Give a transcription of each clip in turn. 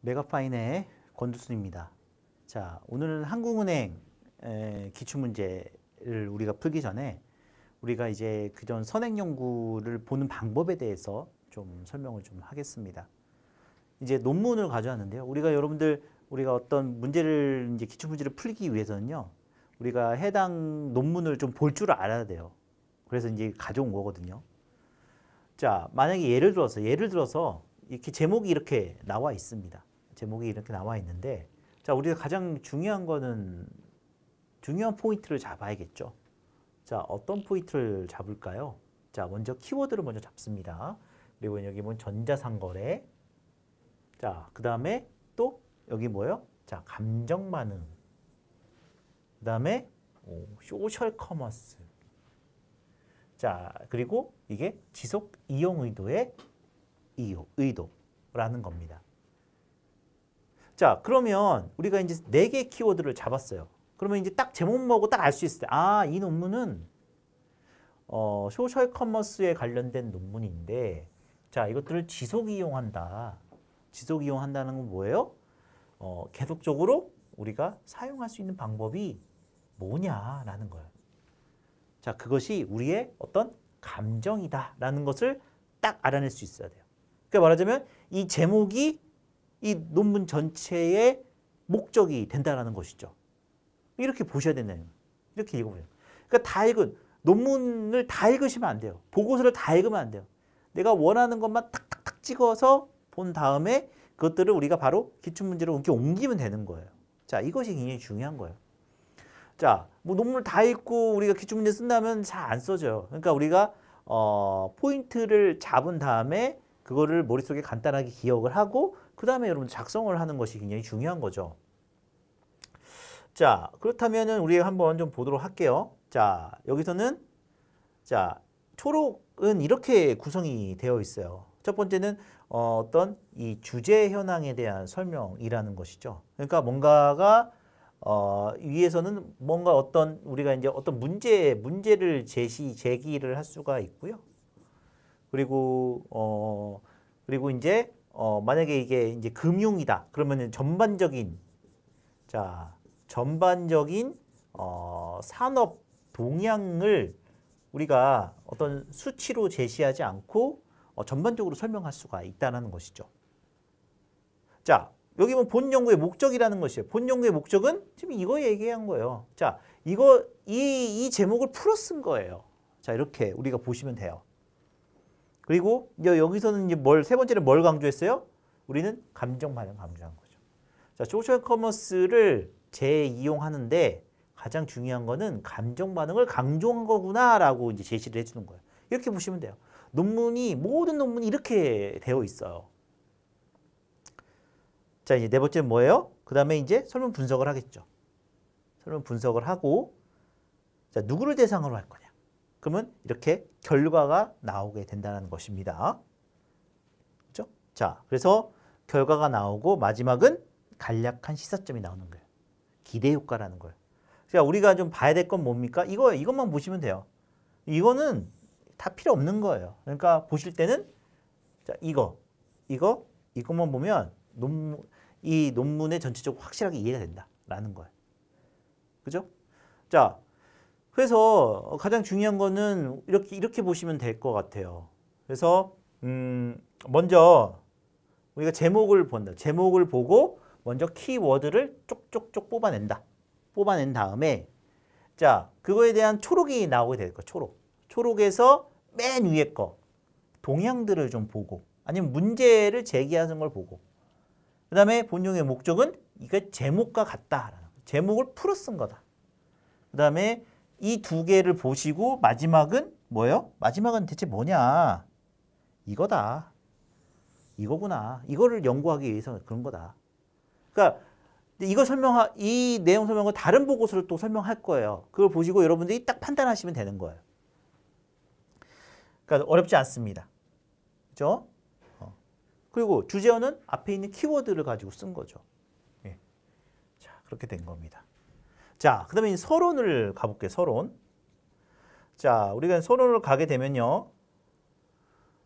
메가파인의 권두순입니다. 자, 오늘은 한국은행 기출문제를 우리가 풀기 전에 우리가 이제 그전 선행연구를 보는 방법에 대해서 좀 설명을 좀 하겠습니다. 이제 논문을 가져왔는데요. 우리가 어떤 문제를 이제 기출문제를 풀기 위해서는요. 우리가 해당 논문을 좀 볼 줄 알아야 돼요. 그래서 이제 가져온 거거든요. 자, 만약에 예를 들어서 이렇게 제목이 이렇게 나와 있습니다. 제목이 이렇게 나와 있는데, 자, 우리가 가장 중요한 포인트를 잡아야겠죠. 자, 어떤 포인트를 잡을까요? 자, 먼저 키워드를 먼저 잡습니다. 그리고 여기 보면 전자상거래. 자, 그 다음에 또 여기 뭐예요? 자, 감정 반응. 그 다음에 소셜 커머스. 자, 그리고 이게 지속 이용 의도의 의도라는 겁니다. 자, 그러면 우리가 이제 4개 키워드를 잡았어요. 그러면 이제 딱 제목만 보고 딱 알 수 있을 때, 아, 이 논문은 소셜 커머스에 관련된 논문인데, 자, 이것들을 지속 이용한다. 지속 이용한다는 건 뭐예요? 계속적으로 우리가 사용할 수 있는 방법이 뭐냐라는 거예요. 자, 그것이 우리의 어떤 감정이다라는 것을 딱 알아낼 수 있어야 돼요. 그러니까 말하자면 이 제목이 이 논문 전체의 목적이 된다라는 것이죠. 이렇게 보셔야 된다는 거예요. 이렇게 읽어보세요. 그러니까 논문을 다 읽으시면 안 돼요. 보고서를 다 읽으면 안 돼요. 내가 원하는 것만 탁탁탁 찍어서 본 다음에 그것들을 우리가 바로 기출문제로 이렇게 옮기면 되는 거예요. 자, 이것이 굉장히 중요한 거예요. 자, 뭐 논문을 다 읽고 우리가 기출문제 쓴다면 잘 안 써져요. 그러니까 우리가 포인트를 잡은 다음에 그거를 머릿속에 간단하게 기억을 하고 그 다음에 여러분 작성을 하는 것이 굉장히 중요한 거죠. 자, 그렇다면은 우리 한번 좀 보도록 할게요. 자, 여기서는 자, 초록은 이렇게 구성이 되어 있어요. 첫 번째는 어떤 이 주제 현황에 대한 설명이라는 것이죠. 그러니까 뭔가가 위에서는 뭔가 우리가 이제 어떤 문제를 제기를 할 수가 있고요. 그리고 이제 만약에 이게 이제 금융이다. 그러면은 전반적인 산업 동향을 우리가 어떤 수치로 제시하지 않고 전반적으로 설명할 수가 있다는 것이죠. 자, 여기 보면 본 연구의 목적이라는 것이에요. 본 연구의 목적은 지금 이거 얘기한 거예요. 자, 이 제목을 풀어 쓴 거예요. 자, 이렇게 우리가 보시면 돼요. 그리고 이제 여기서는 이제 세 번째는 뭘 강조했어요? 우리는 감정 반응 강조한 거죠. 자, 소셜 커머스를 재이용하는데 가장 중요한 거는 감정 반응을 강조한 거구나라고 이제 제시를 해주는 거예요. 이렇게 보시면 돼요. 모든 논문이 이렇게 되어 있어요. 자, 이제 네 번째는 뭐예요? 그 다음에 이제 설문 분석을 하겠죠. 설문 분석을 하고, 자, 누구를 대상으로 할 거냐? 그러면 이렇게 결과가 나오게 된다는 것입니다. 그렇죠? 자, 그래서 결과가 나오고 마지막은 간략한 시사점이 나오는 거예요. 기대 효과라는 거예요. 그러니까 우리가 좀 봐야 될 건 뭡니까? 이것만 보시면 돼요. 이거는 다 필요 없는 거예요. 그러니까 보실 때는 자, 이것만 보면 이 논문의 전체적으로 확실하게 이해가 된다라는 거예요. 그죠? 자, 그래서 가장 중요한 거는 이렇게 보시면 될 것 같아요. 그래서 먼저 우리가 제목을 본다. 제목을 보고 먼저 키워드를 쪽쪽쪽 뽑아낸 다음에 자, 그거에 대한 초록이 나오게 될 거예요. 초록에서 맨 위에 거 동향들을 좀 보고 아니면 문제를 제기하는 걸 보고 그 다음에 본용의 목적은 이게 제목과 같다. 제목을 풀어 쓴 거다. 그 다음에 이 두 개를 보시고 마지막은 뭐예요? 마지막은 대체 뭐냐? 이거다. 이거구나. 이거를 연구하기 위해서 그런 거다. 그러니까 이 내용 설명을 다른 보고서를 또 설명할 거예요. 그걸 보시고 여러분들이 딱 판단하시면 되는 거예요. 그러니까 어렵지 않습니다. 그렇죠? 그리고 주제어는 앞에 있는 키워드를 가지고 쓴 거죠. 예. 자, 그렇게 된 겁니다. 자, 그 다음에 서론을 가볼게요. 서론. 자, 우리가 서론을 가게 되면요.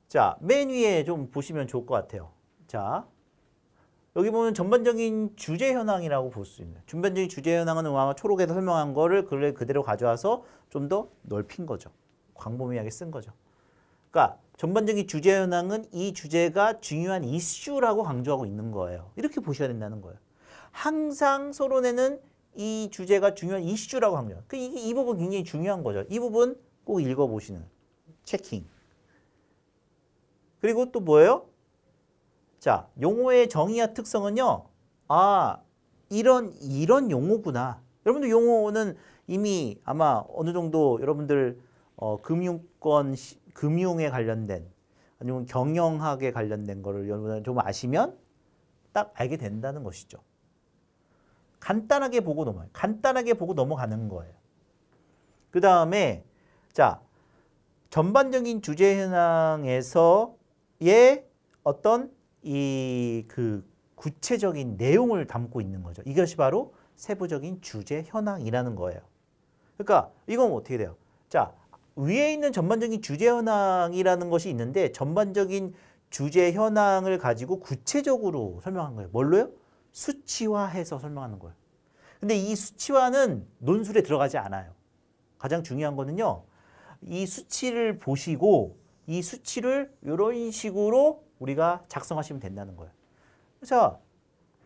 자, 맨 위에 좀 보시면 좋을 것 같아요. 자, 여기 보면 전반적인 주제 현황이라고 볼 수 있는. 전반적인 주제 현황은 아마 초록에서 설명한 거를 글에 그대로 가져와서 좀 더 넓힌 거죠. 광범위하게 쓴 거죠. 그러니까 전반적인 주제 현황은 이 주제가 중요한 이슈라고 강조하고 있는 거예요. 이렇게 보셔야 된다는 거예요. 항상 서론에는 이 주제가 중요한 이슈라고 강조해요. 이 부분 굉장히 중요한 거죠. 이 부분 꼭 읽어보시는 체킹. 그리고 또 뭐예요? 자, 용어의 정의와 특성은요. 아, 이런 용어구나. 여러분들 용어는 이미 아마 어느 정도 여러분들 금융권, 금융에 관련된 아니면 경영학에 관련된 거를 여러분 좀 아시면 딱 알게 된다는 것이죠. 간단하게 보고 넘어가요. 간단하게 보고 넘어가는 거예요. 그 다음에 자, 전반적인 주제 현황에서의 어떤 그 구체적인 내용을 담고 있는 거죠. 이것이 바로 세부적인 주제 현황이라는 거예요. 그러니까 이건 어떻게 돼요? 자, 위에 있는 전반적인 주제 현황이라는 것이 있는데 전반적인 주제 현황을 가지고 구체적으로 설명한 거예요. 뭘로요? 수치화해서 설명하는 거예요. 근데 이 수치화는 논술에 들어가지 않아요. 가장 중요한 거는요. 이 수치를 보시고 이 수치를 이런 식으로 우리가 작성하시면 된다는 거예요. 자,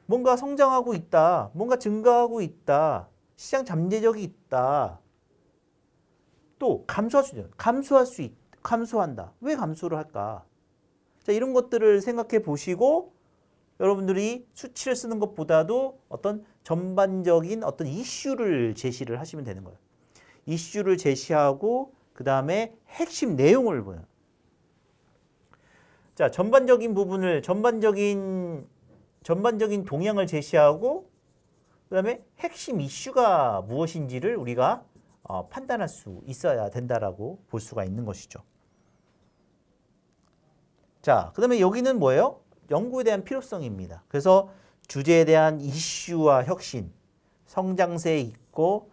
뭔가 성장하고 있다. 뭔가 증가하고 있다. 시장 잠재력이 있다. 또 감소한다. 왜 감소를 할까? 자, 이런 것들을 생각해 보시고 여러분들이 수치를 쓰는 것보다도 어떤 전반적인 어떤 이슈를 제시를 하시면 되는 거예요. 이슈를 제시하고 그 다음에 핵심 내용을 보여요. 자, 전반적인 부분을 전반적인 동향을 제시하고 그 다음에 핵심 이슈가 무엇인지를 우리가 판단할 수 있어야 된다라고 볼 수가 있는 것이죠. 자, 그 다음에 여기는 뭐예요? 연구에 대한 필요성입니다. 그래서 주제에 대한 이슈와 혁신, 성장세에 있고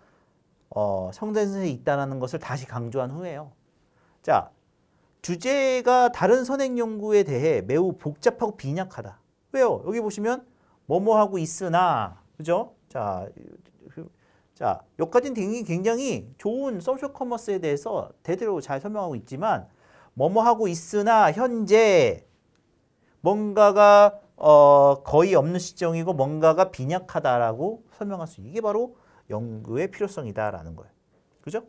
성장세에 있다는 것을 다시 강조한 후에요. 자, 주제가 다른 선행 연구에 대해 매우 복잡하고 빈약하다. 왜요? 여기 보시면 뭐뭐 하고 있으나, 그죠? 자, 여기까지는 굉장히 좋은 소셜 커머스에 대해서 대대로 잘 설명하고 있지만 뭐뭐 하고 있으나 현재 뭔가가 거의 없는 시점이고 뭔가가 빈약하다라고 설명할 수 있는 이게 바로 연구의 필요성이다라는 거예요. 그죠?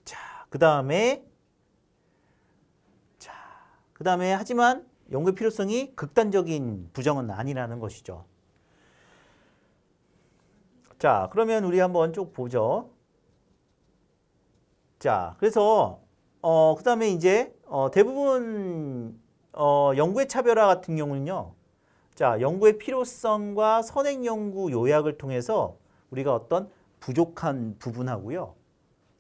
자, 그 다음에 하지만 연구의 필요성이 극단적인 부정은 아니라는 것이죠. 자, 그러면 우리 한번 쭉 보죠. 자, 그래서 그 다음에 이제 대부분 연구의 차별화 같은 경우는요. 자, 연구의 필요성과 선행 연구 요약을 통해서 우리가 어떤 부족한 부분하고요.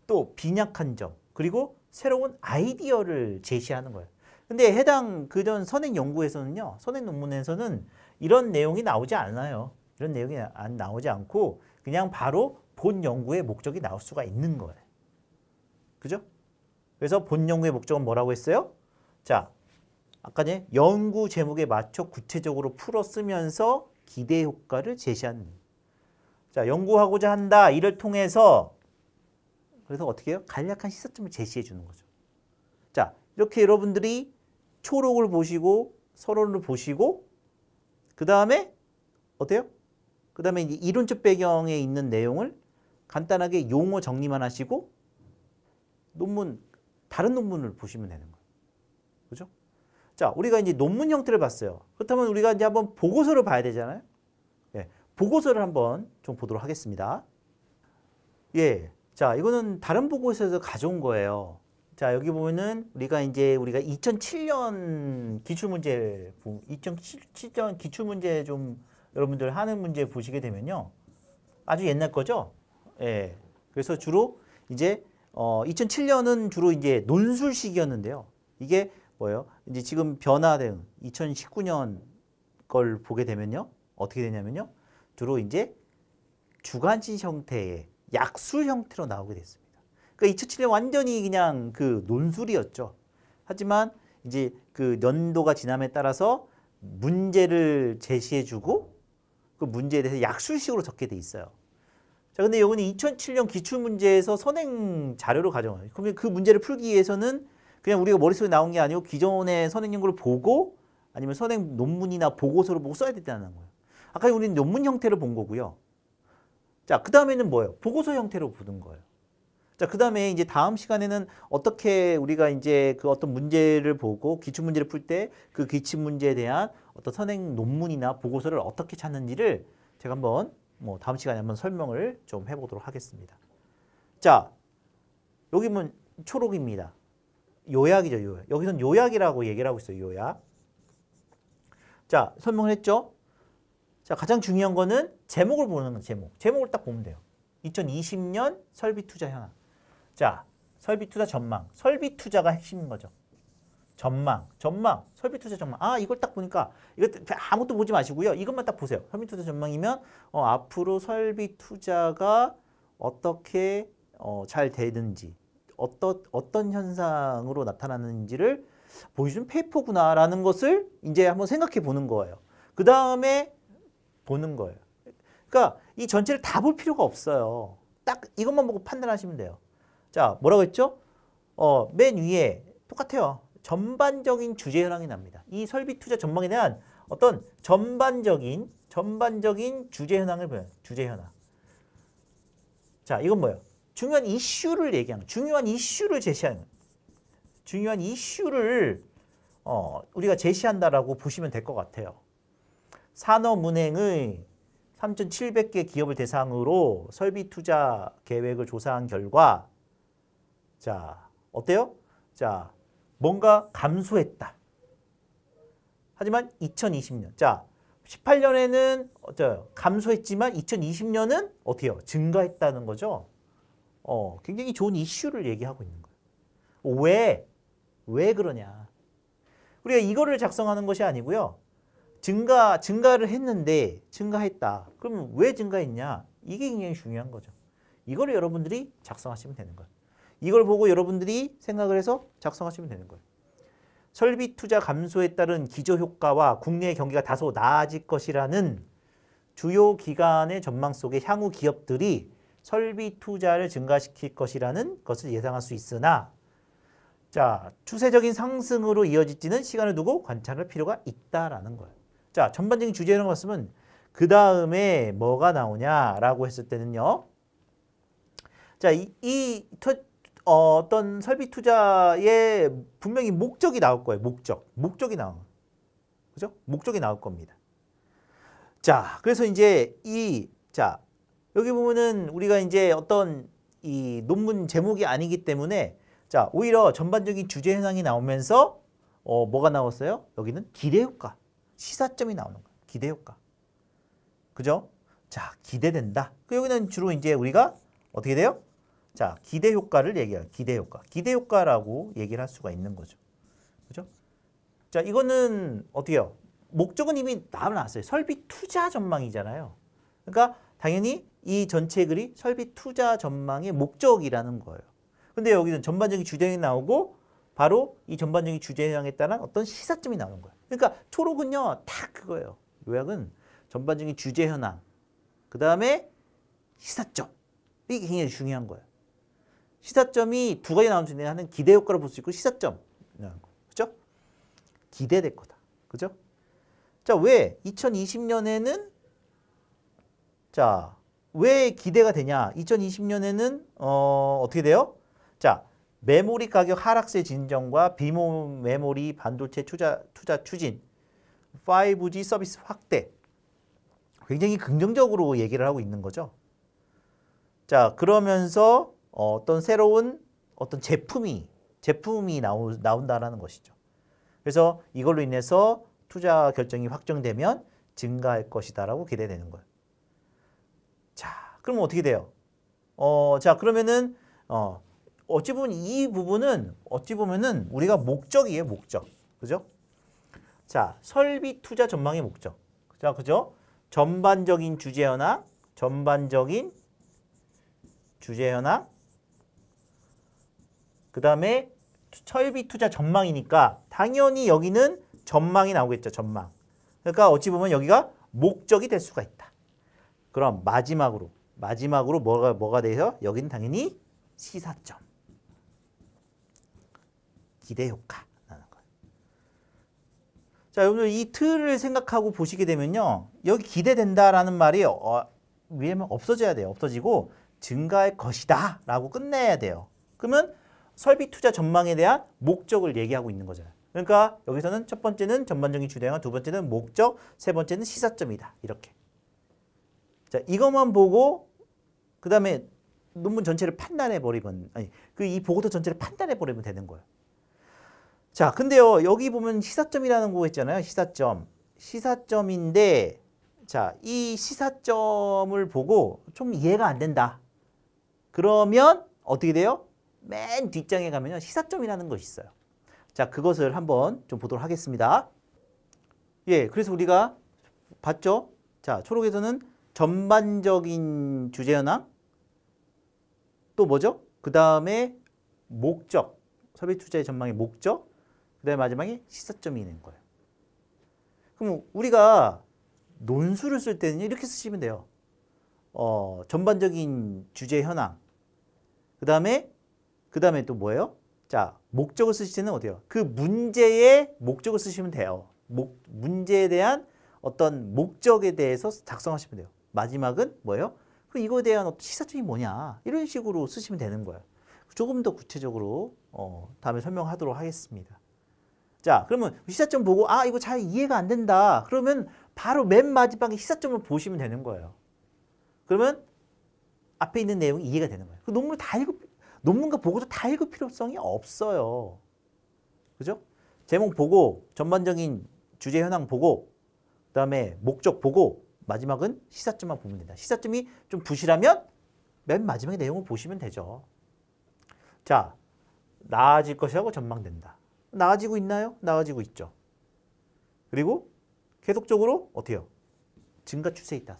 또 빈약한 점, 그리고 새로운 아이디어를 제시하는 거예요. 근데 해당 그전 선행 연구에서는요. 선행 논문에서는 이런 내용이 나오지 않아요. 이런 내용이 나오지 않고 그냥 바로 본 연구의 목적이 나올 수가 있는 거예요. 그죠? 그래서 본 연구의 목적은 뭐라고 했어요? 자, 아까 전에 연구 제목에 맞춰 구체적으로 풀어 쓰면서 기대 효과를 제시하는. 자, 연구하고자 한다. 이를 통해서 그래서 어떻게 해요? 간략한 시사점을 제시해 주는 거죠. 자, 이렇게 여러분들이 초록을 보시고 서론을 보시고 그 다음에 어때요? 그 다음에 이제 이론적 배경에 있는 내용을 간단하게 용어 정리만 하시고 다른 논문을 보시면 되는 거예요. 그죠? 자, 우리가 이제 논문 형태를 봤어요. 그렇다면 우리가 이제 한번 보고서를 봐야 되잖아요. 예, 보고서를 한번 좀 보도록 하겠습니다. 예, 자, 이거는 다른 보고서에서 가져온 거예요. 자, 여기 보면은 우리가 2007년 기출문제, 2007년 기출문제 좀 여러분들 하는 문제 보시게 되면요. 아주 옛날 거죠? 예. 그래서 주로 이제 2007년은 주로 이제 논술식이었는데요. 이게 뭐예요? 이제 지금 변화된 2019년 걸 보게 되면요. 어떻게 되냐면요. 주로 이제 주관식 형태의 약술 형태로 나오게 됐습니다. 그러니까 2007년 완전히 그냥 그 논술이었죠. 하지만 이제 그 연도가 지남에 따라서 문제를 제시해주고 그 문제에 대해서 약술식으로 적게 돼 있어요. 자, 근데 여기는 2007년 기출문제에서 선행 자료로 가져와요. 그러면 그 문제를 풀기 위해서는 그냥 우리가 머릿속에 나온 게 아니고 기존의 선행 연구를 보고 아니면 선행 논문이나 보고서를 보고 써야 된다는 거예요. 아까 우리는 논문 형태를 본 거고요. 자, 그 다음에는 뭐예요? 보고서 형태로 보는 거예요. 자, 그 다음에 이제 다음 시간에는 어떻게 우리가 이제 그 어떤 문제를 보고 기출문제를 풀 때 그 기출문제에 대한 어떤 선행 논문이나 보고서를 어떻게 찾는지를 제가 한번 뭐 다음 시간에 한번 설명을 좀 해보도록 하겠습니다. 자, 여기 보면 초록입니다. 요약이죠, 요약. 여기서는 요약이라고 얘기를 하고 있어요, 요약. 자, 설명을 했죠? 자, 가장 중요한 거는 제목을 보는 거, 제목. 제목을 딱 보면 돼요. 2020년 설비투자 현황. 자, 설비투자 전망. 설비투자가 핵심인 거죠. 전망, 설비투자 전망. 아, 이걸 딱 보니까 이거 아무것도 보지 마시고요. 이것만 딱 보세요. 설비투자 전망이면 앞으로 설비투자가 어떻게 잘 되는지, 어떤 현상으로 나타나는지를 보여주는 페이퍼구나라는 것을 이제 한번 생각해 보는 거예요. 그 다음에 보는 거예요. 그러니까 이 전체를 다 볼 필요가 없어요. 딱 이것만 보고 판단하시면 돼요. 자, 뭐라고 했죠? 맨 위에 똑같아요. 전반적인 주제 현황이 납니다. 이 설비 투자 전망에 대한 어떤 전반적인 주제 현황을 보여요. 주제 현황. 자, 이건 뭐예요? 중요한 이슈를 얘기하는 거예요. 중요한 이슈를 제시하는 거예요. 중요한 이슈를 우리가 제시한다라고 보시면 될 것 같아요. 산업은행의 3,700개 기업을 대상으로 설비 투자 계획을 조사한 결과 자, 어때요? 자, 뭔가 감소했다. 하지만 2020년. 자, 18년에는 감소했지만 2020년은 어떻게 해요? 증가했다는 거죠. 굉장히 좋은 이슈를 얘기하고 있는 거예요. 왜 그러냐? 우리가 이거를 작성하는 것이 아니고요. 증가를 했는데 증가했다. 그러면 왜 증가했냐? 이게 굉장히 중요한 거죠. 이거를 여러분들이 작성하시면 되는 거예요. 이걸 보고 여러분들이 생각을 해서 작성하시면 되는 거예요. 설비 투자 감소에 따른 기저효과와 국내 경기가 다소 나아질 것이라는 주요 기관의 전망 속에 향후 기업들이 설비 투자를 증가시킬 것이라는 것을 예상할 수 있으나 자, 추세적인 상승으로 이어질지는 시간을 두고 관찰할 필요가 있다라는 거예요. 자, 전반적인 주제를 봤으면 그 다음에 뭐가 나오냐라고 했을 때는요. 자, 어떤 설비 투자에 분명히 목적이 나올 거예요. 목적이 나온 거예요. 그죠? 목적이 나올 겁니다. 자, 그래서 이제 자, 여기 보면은 우리가 이제 어떤 이 논문 제목이 아니기 때문에 자, 오히려 전반적인 주제 현황이 나오면서 뭐가 나왔어요? 여기는 기대 효과, 시사점이 나오는 거예요. 기대 효과. 그죠? 자, 기대된다. 여기는 주로 이제 우리가 어떻게 돼요? 자, 기대 효과를 얘기해요. 기대 효과. 기대 효과라고 얘기를 할 수가 있는 거죠. 그죠? 자, 이거는 어떻게 해요? 목적은 이미 나왔어요. 설비 투자 전망이잖아요. 그러니까 당연히 이 전체 글이 설비 투자 전망의 목적이라는 거예요. 근데 여기는 전반적인 주제형이 나오고 바로 이 전반적인 주제형에 따른 어떤 시사점이 나오는 거예요. 그러니까 초록은요, 딱 그거예요. 요약은 전반적인 주제 현황, 그 다음에 시사점. 이게 굉장히 중요한 거예요. 시사점이 두 가지 나오는데 하는 기대 효과를 볼 수 있고 시사점. 그죠? 기대될 거다. 그죠? 자, 왜 2020년에는 자, 왜 기대가 되냐? 2020년에는 어떻게 돼요? 자, 메모리 가격 하락세 진정과 비메모리 반도체 투자 추진, 5G 서비스 확대. 굉장히 긍정적으로 얘기를 하고 있는 거죠. 자, 그러면서 어떤 새로운 어떤 제품이 나온다라는 것이죠. 그래서 이걸로 인해서 투자 결정이 확정되면 증가할 것이다라고 기대되는 거예요. 자, 그럼 어떻게 돼요? 자, 그러면은 어찌 보면 이 부분은 어찌 보면은 우리가 목적이에요, 목적. 그죠? 자, 설비 투자 전망의 목적. 자, 그죠? 전반적인 주제 현황, 그 다음에 설비 투자 전망이니까 당연히 여기는 전망이 나오겠죠, 전망. 그러니까 어찌 보면 여기가 목적이 될 수가 있다. 그럼 마지막으로 뭐가 돼요? 여기는 당연히 시사점. 기대 효과라는 거예요. 자, 여러분들 이 틀을 생각하고 보시게 되면요. 여기 기대된다라는 말이 위에는 없어져야 돼요. 없어지고 증가할 것이다 라고 끝내야 돼요. 그러면 설비 투자 전망에 대한 목적을 얘기하고 있는 거잖아요. 그러니까 여기서는 첫 번째는 전반적인 주대항, 두 번째는 목적, 세 번째는 시사점이다. 이렇게. 자, 이것만 보고 그 다음에 논문 전체를 판단해버리면, 아니, 이 보고서 전체를 판단해버리면 되는 거예요. 자, 근데요, 여기 보면 시사점이라는 거 있잖아요. 시사점. 시사점인데, 자, 이 시사점을 보고 좀 이해가 안 된다. 그러면 어떻게 돼요? 맨 뒷장에 가면요, 시사점이라는 것이 있어요. 자, 그것을 한번 좀 보도록 하겠습니다. 예, 그래서 우리가 봤죠? 자, 초록에서는 전반적인 주제 현황, 또 뭐죠? 그 다음에 목적, 설비 투자의 전망의 목적, 그 다음에 마지막에 시사점이 있는 거예요. 그럼 우리가 논술을 쓸 때는 이렇게 쓰시면 돼요. 전반적인 주제 현황, 그 다음에 또 뭐예요? 자, 목적을 쓰실 때는 어때요? 그 문제의 목적을 쓰시면 돼요. 문제에 대한 어떤 목적에 대해서 작성하시면 돼요. 마지막은 뭐예요? 이거에 대한 어떤 시사점이 뭐냐, 이런 식으로 쓰시면 되는 거예요. 조금 더 구체적으로 다음에 설명하도록 하겠습니다. 자, 그러면 시사점 보고 이거 잘 이해가 안 된다. 그러면 바로 맨 마지막에 시사점을 보시면 되는 거예요. 그러면 앞에 있는 내용이 이해가 되는 거예요. 그 논문과 보고도 다 읽을 필요성이 없어요. 그죠? 제목 보고, 전반적인 주제 현황 보고, 그 다음에 목적 보고, 마지막은 시사점만 보면 된다. 시사점이 좀 부실하면 맨 마지막에 내용을 보시면 되죠. 자, 나아질 것이라고 전망된다. 나아지고 있나요? 나아지고 있죠. 그리고 계속적으로 어떻게 해요? 증가 추세에 있다.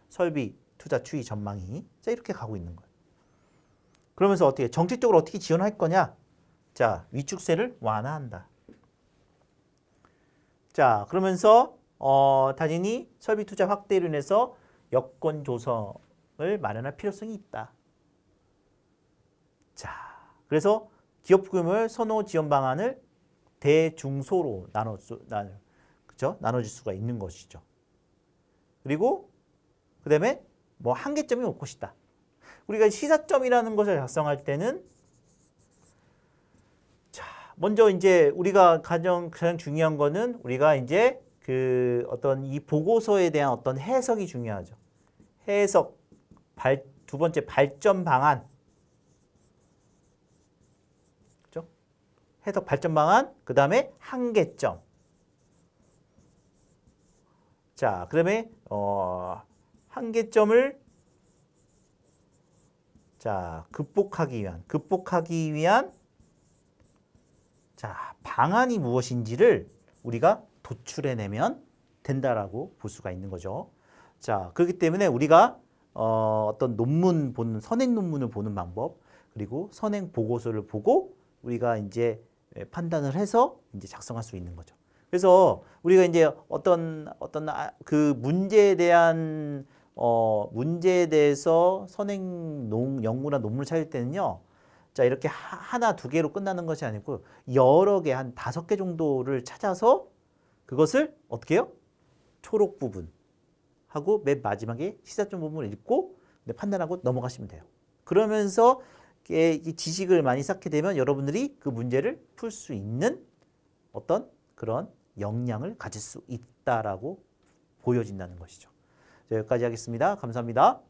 설비 투자 추이 전망이. 자, 이렇게 가고 있는 거예요. 그러면서 어떻게 정책적으로 어떻게 지원할 거냐? 자, 위축세를 완화한다. 자, 그러면서 당연히 설비 투자 확대로 인해서 여건 조성을 마련할 필요성이 있다. 자, 그래서 기업 규모의 선호 지원 방안을 대중소로 나눠줄 수가 있는 것이죠. 그리고 그 다음에 뭐 한계점이 올 것이다. 우리가 시사점이라는 것을 작성할 때는, 자, 먼저 이제 우리가 가장 중요한 거는 우리가 이제 그 어떤 이 보고서에 대한 어떤 해석이 중요하죠. 해석, 두 번째 발전 방안. 그죠? 해석 발전 방안, 그 다음에 한계점. 자, 그 다음에 한계점을 자, 극복하기 위한 자, 방안이 무엇인지를 우리가 도출해내면 된다라고 볼 수가 있는 거죠. 자, 그렇기 때문에 우리가 어떤 선행 논문을 보는 방법, 그리고 선행 보고서를 보고 우리가 이제 판단을 해서 이제 작성할 수 있는 거죠. 그래서 우리가 이제 어떤 그 문제에 대해서 선행 연구나 논문을 찾을 때는요. 자, 이렇게 하나, 두 개로 끝나는 것이 아니고 여러 개, 한 5개 정도를 찾아서 그것을 어떻게 해요? 초록 부분 하고 맨 마지막에 시사점 부분을 읽고 판단하고 넘어가시면 돼요. 그러면서 지식을 많이 쌓게 되면 여러분들이 그 문제를 풀 수 있는 어떤 그런 역량을 가질 수 있다라고 보여진다는 것이죠. 자, 여기까지 하겠습니다. 감사합니다.